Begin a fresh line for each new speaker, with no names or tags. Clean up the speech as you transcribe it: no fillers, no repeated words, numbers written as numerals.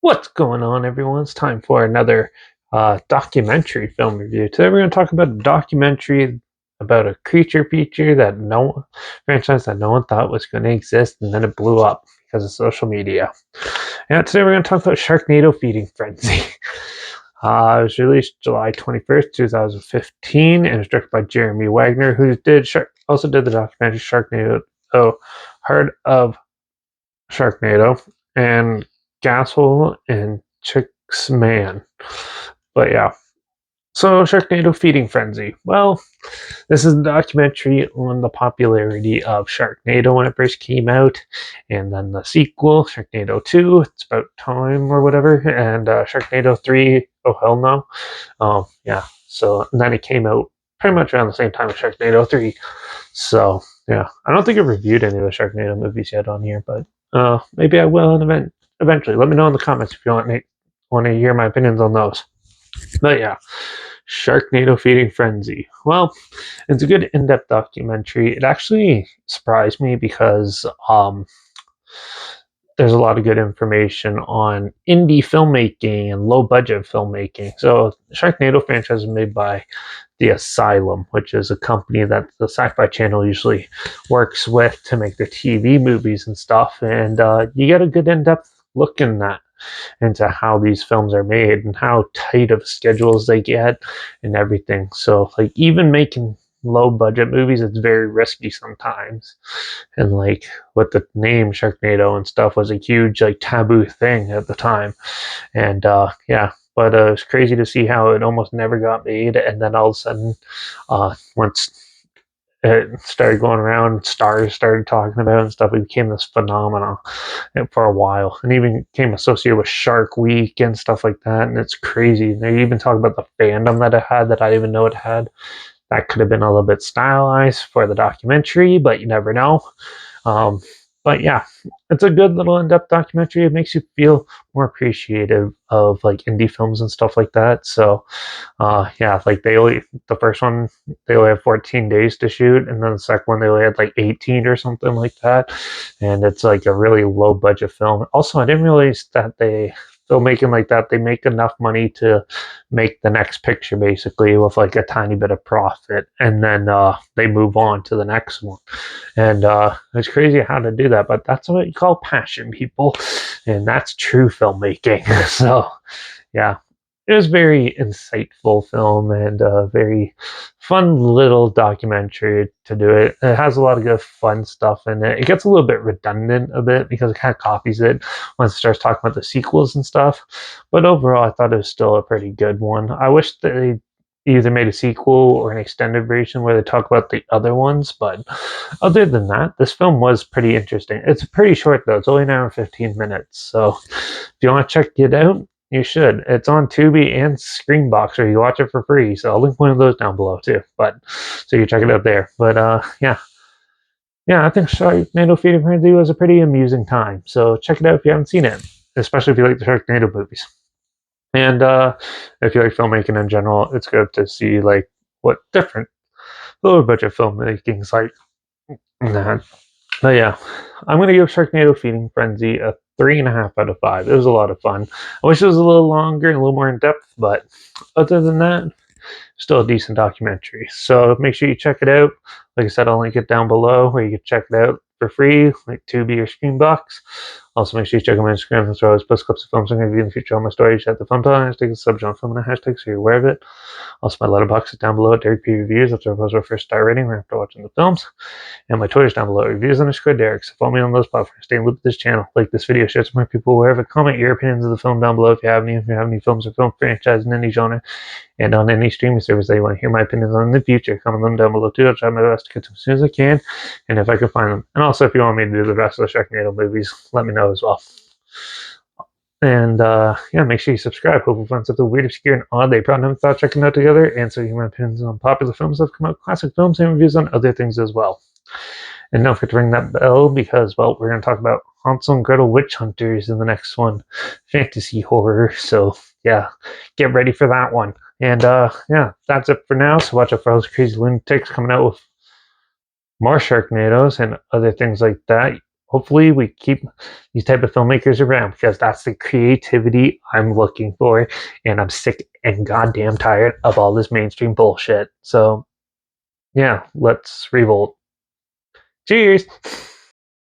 What's going on, everyone? It's time for another documentary film review. Today, we're going to talk about a documentary about a creature feature that franchise that no one thought was going to exist, and then it blew up because of social media. And today, we're going to talk about Sharknado Feeding Frenzy. It was released July 21st, 2015, and it's directed by Jeremy Wagner, who also did the documentary Sharknado, Heart of Sharknado, and Gasol and Chicks Man. But yeah. So Sharknado Feeding Frenzy. Well, this is a documentary on the popularity of Sharknado when it first came out, and then the sequel, Sharknado 2, It's About Time or whatever, and Sharknado 3, Oh Hell No. Yeah. So and then it came out pretty much around the same time as Sharknado 3. So yeah, I don't think I've reviewed any of the Sharknado movies yet on here, but maybe I will eventually. Let me know in the comments if you want to hear my opinions on those. But yeah, Sharknado Feeding Frenzy. Well, it's a good in-depth documentary. It actually surprised me because there's a lot of good information on indie filmmaking and low budget filmmaking. So, Sharknado franchise is made by the Asylum, which is a company that the Sci-Fi Channel usually works with to make their TV movies and stuff. And you get a good in-depth look in that into how these films are made and how tight of schedules they get and everything. So, like, even making low budget movies, it's very risky sometimes. And like with the name Sharknado and stuff was a huge like taboo thing at the time. And yeah, but it's crazy to see how it almost never got made, and then all of a sudden, once it started going around, stars started talking about it and stuff, it became this phenomenon for a while, and even became associated with Shark Week and stuff like that. And it's crazy. They even talk about the fandom that it had that I didn't even know it had. That could have been a little bit stylized for the documentary, but you never know. Um, but yeah, it's a good little in-depth documentary. It makes you feel more appreciative of like indie films and stuff like that. So yeah, like the first one they only have 14 days to shoot, and then the second one they only had like 18 or something like that. And it's like a really low budget film. Also, I didn't realize that filmmaking like that, they make enough money to make the next picture basically with like a tiny bit of profit, and then they move on to the next one. And it's crazy how to do that, but that's what you call passion, people, and that's true filmmaking. So yeah, it was very insightful film and a very fun little documentary to do it. It has a lot of good fun stuff in it. It gets a little bit redundant a bit because it kind of copies it once it starts talking about the sequels and stuff. But overall, I thought it was still a pretty good one. I wish they either made a sequel or an extended version where they talk about the other ones. But other than that, this film was pretty interesting. It's pretty short though. It's only an hour and 15 minutes. So if you want to check it out, you should. It's on Tubi and Screenbox, or you watch it for free. So I'll link one of those down below too. But so you can check it out there. But yeah, I think Sharknado Feeding Frenzy was a pretty amusing time. So check it out if you haven't seen it, especially if you like the Sharknado movies. And if you like filmmaking in general, it's good to see like what different lower budget filmmaking's like. That. But yeah, I'm gonna give Sharknado Feeding Frenzy a 3.5 out of 5. It was a lot of fun. I wish it was a little longer and a little more in depth, but other than that, still a decent documentary. So make sure you check it out. Like I said, I'll link it down below where you can check it out for free, like Tubi or Screenbox. Also, make sure you check out my Instagram as well as post clips of films I'm going to review in the future on my stories. At the fun time, hashtag subgenre film and a hashtag so you're aware of it. Also, my Letterbox is down below at Derek P Reviews. That's where I post my first star rating right after watching the films. And my Twitter's down below, reviews_Derek. So follow me on those platforms. Stay in loop with this channel. Like this video, share it to more people wherever. Comment your opinions of the film down below if you have any. If you have any films or film franchise in any genre and on any streaming service that you want to hear my opinions on in the future, comment them down below too. I'll try my best to get them as soon as I can, and if I can find them. And also, if you want me to do the rest of the Sharknado movies, let me know as well. And yeah, make sure you subscribe. Hope you find something weird, obscure, and odd that you probably never thought checking out together. And so you my opinions on popular films that have come out, classic films, and reviews on other things as well. And don't forget to ring that bell because, well, we're going to talk about Hansel and Gretel Witch Hunters in the next one. Fantasy horror. So, yeah, get ready for that one. And, yeah, that's it for now. So watch out for all those crazy lunatics coming out with more Sharknadoes and other things like that. hopefully we keep these type of filmmakers around because that's the creativity I'm looking for, and I'm sick and goddamn tired of all this mainstream bullshit. So yeah, let's revolt. Cheers.